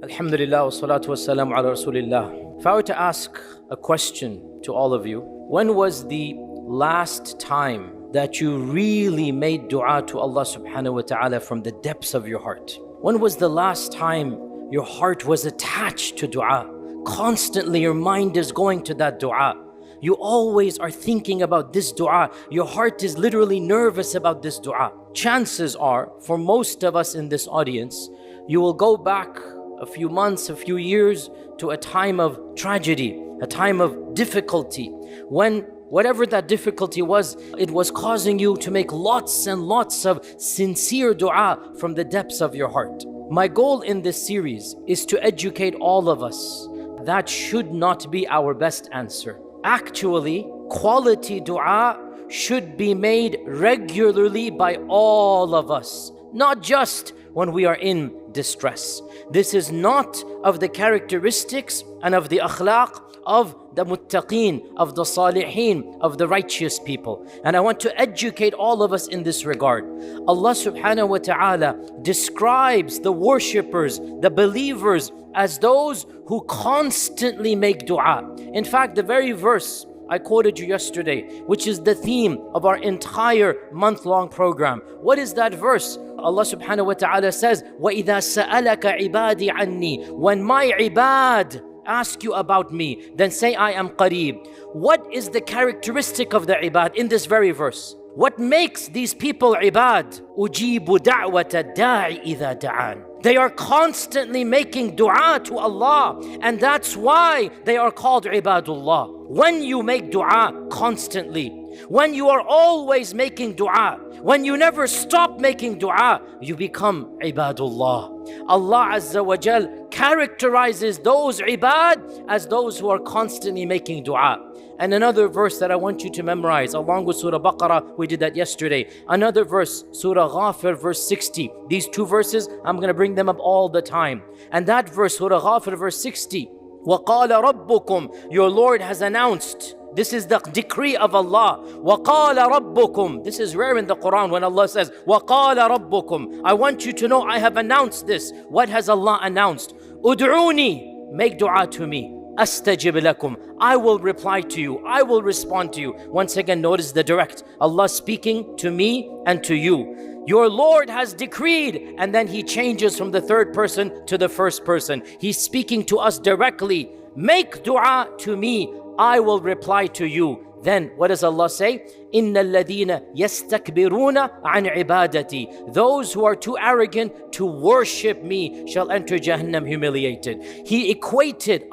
Alhamdulillah wa salatu wa salam ala Rasulillah. If I were to ask a question to all of you, when was the last time that you really made dua to Allah subhanahu wa ta'ala from the depths of your heart? When was the last time your heart was attached to dua? Constantly your mind is going to that dua. You always are thinking about this dua. Your heart is literally nervous about this dua. Chances are, for most of us in this audience, you will go back a few months, a few years to a time of tragedy, a time of difficulty, when whatever that difficulty was, it was causing you to make lots and lots of sincere dua from the depths of your heart. My goal in this series is to educate all of us. That should not be our best answer. Actually, quality dua should be made regularly by all of us, not just when we are in distress. This is not of the characteristics and of the akhlaq of the muttaqeen, of the salihin, of the righteous people. And I want to educate all of us in this regard. Allah subhanahu wa ta'ala describes the worshippers, the believers, as those who constantly make dua. In fact, the very verse I quoted you yesterday, which is the theme of our entire month-long program. What is that verse? Allah subhanahu wa ta'ala says, وَإِذَا سَأَلَكَ عِبَادِي عَنِّي. When my ibad ask you about me, then say I am qareeb. What is the characteristic of the ibad in this very verse? What makes these people ibad? أُجِيبُ دَعْوَةَ الدَّاعِ إِذَا دَعَانِ. They are constantly making dua to Allah, and that's why they are called ibadullah. When you make dua constantly, when you are always making dua, when you never stop making dua, you become ibadullah. Allah Azza wa Jal characterizes those ibad as those who are constantly making dua. And another verse that I want you to memorize, along with Surah Baqarah, we did that yesterday. Another verse, Surah Ghafir, verse 60. These two verses, I'm going to bring them up all the time. And that verse, Surah Ghafir, verse 60. وَقَالَ رَبُّكُمْ. Your Lord has announced. This is the decree of Allah. وَقَالَ رَبُّكُمْ. This is rare in the Quran when Allah says, وَقَالَ رَبُّكُمْ. I want you to know I have announced this. What has Allah announced? أُدْعُونِي. Make dua to me. أَسْتَجِبْ لَكُمْ. I will reply to you. I will respond to you. Once again, notice the direct. Allah speaking to me and to you. Your Lord has decreed, and then He changes from the third person to the first person. He's speaking to us directly. Make dua to me. I will reply to you. Then what does Allah say? إِنَّ الَّذِينَ يَسْتَكْبِرُونَ عَنْ عِبَادَتِي. Those who are too arrogant to worship me shall enter Jahannam humiliated.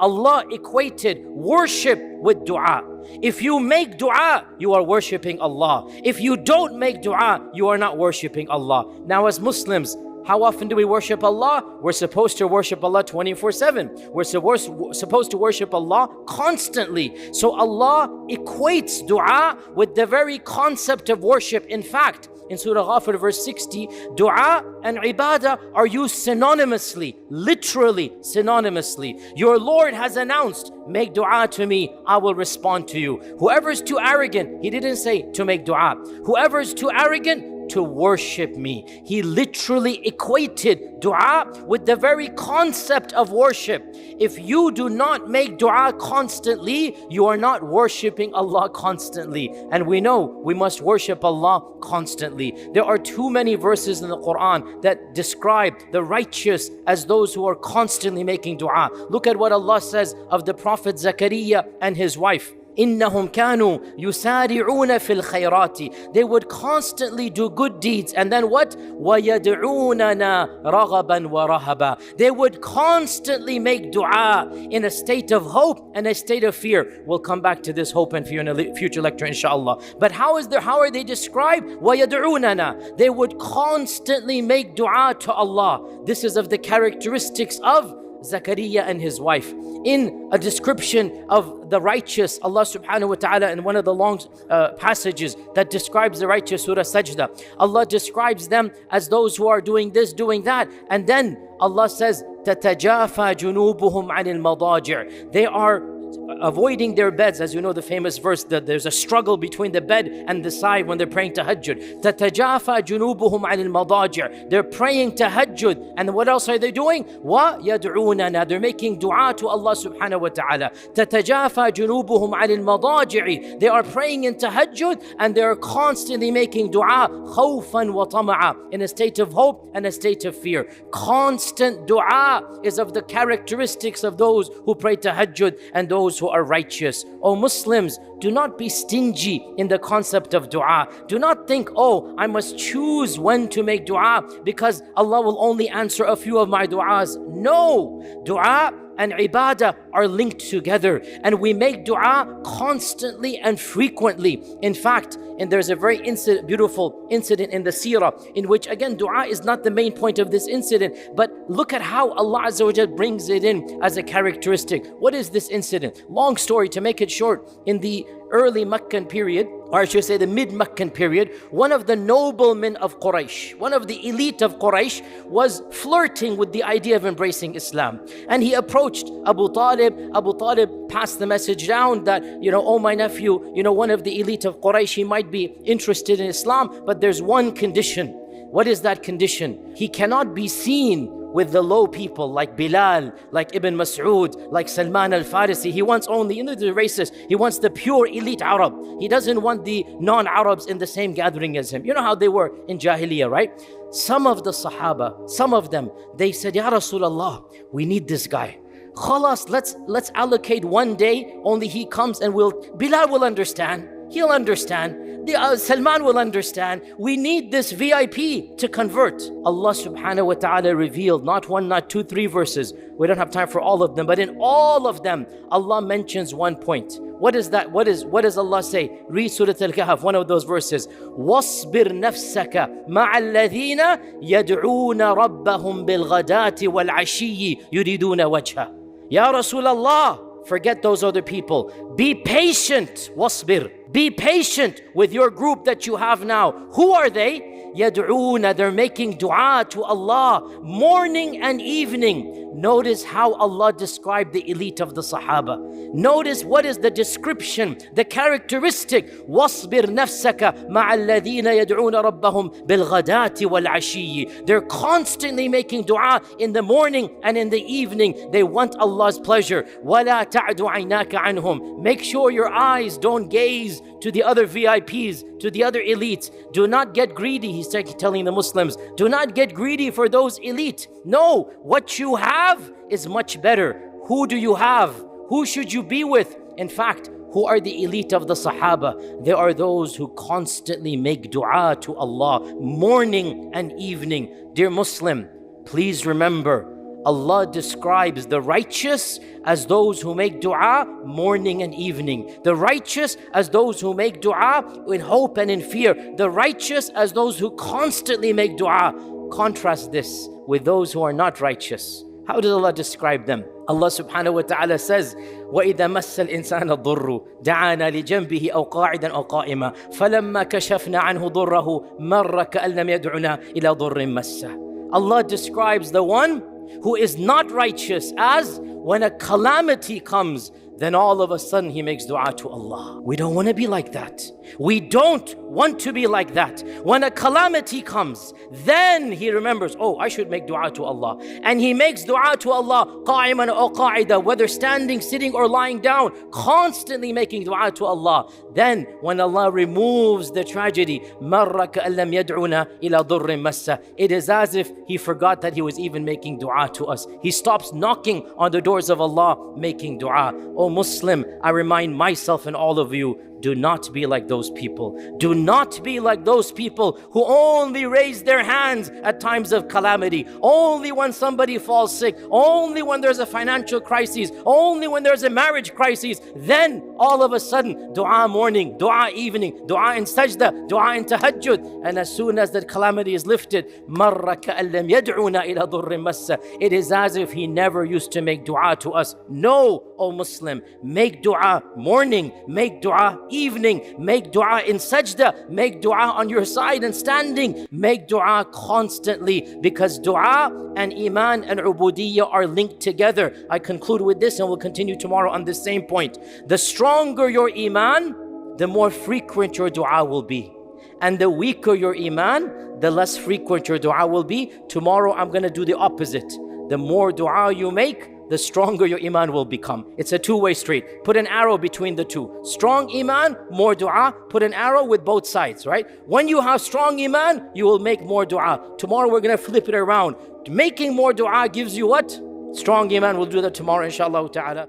Allah equated worship with dua. If you make dua, you are worshipping Allah. If you don't make dua, you are not worshipping Allah. Now as Muslims, how often do we worship Allah? We're supposed to worship Allah 24/7. We're supposed to worship Allah constantly. So Allah equates dua with the very concept of worship. In fact, in Surah Ghafir verse 60, dua and ibadah are used synonymously, literally synonymously. Your Lord has announced, make dua to me, I will respond to you. Whoever is too arrogant, He didn't say to make dua. Whoever is too arrogant, to worship me. He literally equated dua with the very concept of worship. If you do not make dua constantly, you are not worshipping Allah constantly. And we know we must worship Allah constantly. There are too many verses in the Quran that describe the righteous as those who are constantly making dua. Look at what Allah says of the Prophet Zakaria and his wife. إِنَّهُمْ كَانُوا يُسَارِعُونَ فِي الْخَيْرَاتِ. They would constantly do good deeds. And then what? وَيَدْعُونَنَا رَغَبًا وَرَهَبًا. They would constantly make dua in a state of hope and a state of fear. We'll come back to this hope and fear in a future lecture, inshallah. But how are they described? وَيَدْعُونَنَا. They would constantly make dua to Allah. This is of the characteristics of Zakaria and his wife. In a description of the righteous, Allah subhanahu wa ta'ala, in one of the long passages that describes the righteous, Surah Sajda, Allah describes them as those who are doing this, doing that. And then Allah says, تَتَجَافَى جُنُوبُهُمْ عَنِ الْمَضَاجِعِ. They are avoiding their beds. As you know the famous verse that there's a struggle between the bed and the side when they're praying tahajjud. تَتَجَافَى جُنُوبُهُمْ عَنِ الْمَضَاجِعِ. They're praying tahajjud. And what else are they doing? وَيَدْعُونَنَا. They're making dua to Allah subhanahu wa ta'ala. تَتَجَافَى جُنُوبُهُمْ عَنِ الْمَضَاجِعِ. They are praying in tahajjud and they are constantly making dua خوفا وطمعا, in a state of hope and a state of fear. Constant dua is of the characteristics of those who pray tahajjud and those who are righteous. O Muslims, do not be stingy in the concept of dua. Do not think, oh, I must choose when to make dua because Allah will only answer a few of my duas. No, dua and ibadah are linked together, and we make dua constantly and frequently. In fact, and there's a very beautiful incident in the seerah in which, again, dua is not the main point of this incident, but look at how Allah Azza wa Jal brings it in as a characteristic. What is this incident? Long story, to make it short. In the early Meccan period, or I should say the mid-Meccan period, one of the noblemen of Quraysh, one of the elite of Quraysh, was flirting with the idea of embracing Islam. And he approached Abu Talib. Abu Talib passed the message down that, oh my nephew, one of the elite of Quraysh, he might be interested in Islam, but there's one condition. What is that condition? He cannot be seen with the low people like Bilal, like Ibn Mas'ud, like Salman al-Farisi. He wants only, the racist, he wants the pure elite Arab. He doesn't want the non-Arabs in the same gathering as him. You know how they were in Jahiliyyah, right? Some of the Sahaba, some of them, they said, Ya Rasulullah, we need this guy. Khalas, let's allocate one day, only he comes and Bilal will understand. He'll understand. Salman will understand. We need this VIP to convert. Allah subhanahu wa ta'ala revealed not one, not two, three verses. We don't have time for all of them, but in all of them, Allah mentions one point. What is that? What does Allah say? Read Surah Al-Kahf, one of those verses. وَاصْبِرْ نَفْسَكَ مَعَ الَّذِينَ يَدْعُونَ رَبَّهُمْ بِالْغَدَاةِ وَالْعَشِيِّ يُرِيدُونَ وَجْهَهُ. Ya Rasulullah, forget those other people. Be patient. Wasbir. Be patient with your group that you have now. Who are they? Yad'una. They're making dua to Allah morning and evening. Notice how Allah described the elite of the Sahaba. Notice what is the description, the characteristic. وَاصْبِرْ نَفْسَكَ مَعَ الَّذِينَ يَدْعُونَ رَبَّهُمْ بِالْغَدَاةِ وَالْعَشِيِّ. They're constantly making dua in the morning and in the evening. They want Allah's pleasure. وَلَا تَعْدُ عَيْنَاكَ عَنْهُمْ. Make sure your eyes don't gaze to the other VIPs, to the other elites. Do not get greedy, he's telling the Muslims. Do not get greedy for those elite. No, what you have is much better. Who do you have? Who should you be with? In fact, who are the elite of the Sahaba? They are those who constantly make dua to Allah morning and evening. Dear Muslim, please remember, Allah describes the righteous as those who make dua morning and evening. The righteous as those who make dua in hope and in fear. The righteous as those who constantly make dua. Contrast this with those who are not righteous. How does Allah describe them? Allah subhanahu wa ta'ala says, وَإِذَا مَسَّ الْإِنسَانَ الضُّرُّ دَعَانَا لِجَنْبِهِ أَوْ قَاعِدًا أَوْ قَائِمًا فَلَمَّا كَشَفْنَا عَنْهُ ضُرَّهُ مَرَّ كَأَن لَّمْ يَدْعُنَا إِلَى ضُرٍّ مَسَّهُ. Allah describes the one who is not righteous as when a calamity comes, then all of a sudden he makes dua to Allah. We don't want to be like that. We don't want to be like that. When a calamity comes, then he remembers, oh, I should make dua to Allah. And he makes dua to Allah, qa'iman or qa'ida, whether standing, sitting or lying down, constantly making dua to Allah. Then when Allah removes the tragedy, marra ka'an lam yad'una ila durrin massa. It is as if he forgot that he was even making dua to us. He stops knocking on the doors of Allah, making dua. Oh Muslim, I remind myself and all of you, do not be like those people. Do not be like those people who only raise their hands at times of calamity. Only when somebody falls sick. Only when there's a financial crisis. Only when there's a marriage crisis. Then all of a sudden, dua morning, dua evening, dua in sajda, dua in tahajjud. And as soon as that calamity is lifted, marra ka'an lam yad'una ila durrin massa. It is as if he never used to make dua to us. No, O Muslim, make dua morning, make dua evening, make dua in sajda, make dua on your side and standing, make dua constantly, because dua and Iman and Ubudiyyah are linked together. I conclude with this and we'll continue tomorrow on this same point. The stronger your Iman, the more frequent your dua will be. And the weaker your Iman, the less frequent your dua will be. Tomorrow I'm going to do the opposite. The more dua you make, the stronger your Iman will become. It's a two-way street. Put an arrow between the two. Strong Iman, more dua. Put an arrow with both sides, right? When you have strong Iman, you will make more dua. Tomorrow we're going to flip it around. Making more dua gives you what? Strong Iman. We'll do that tomorrow, inshallah ta'ala.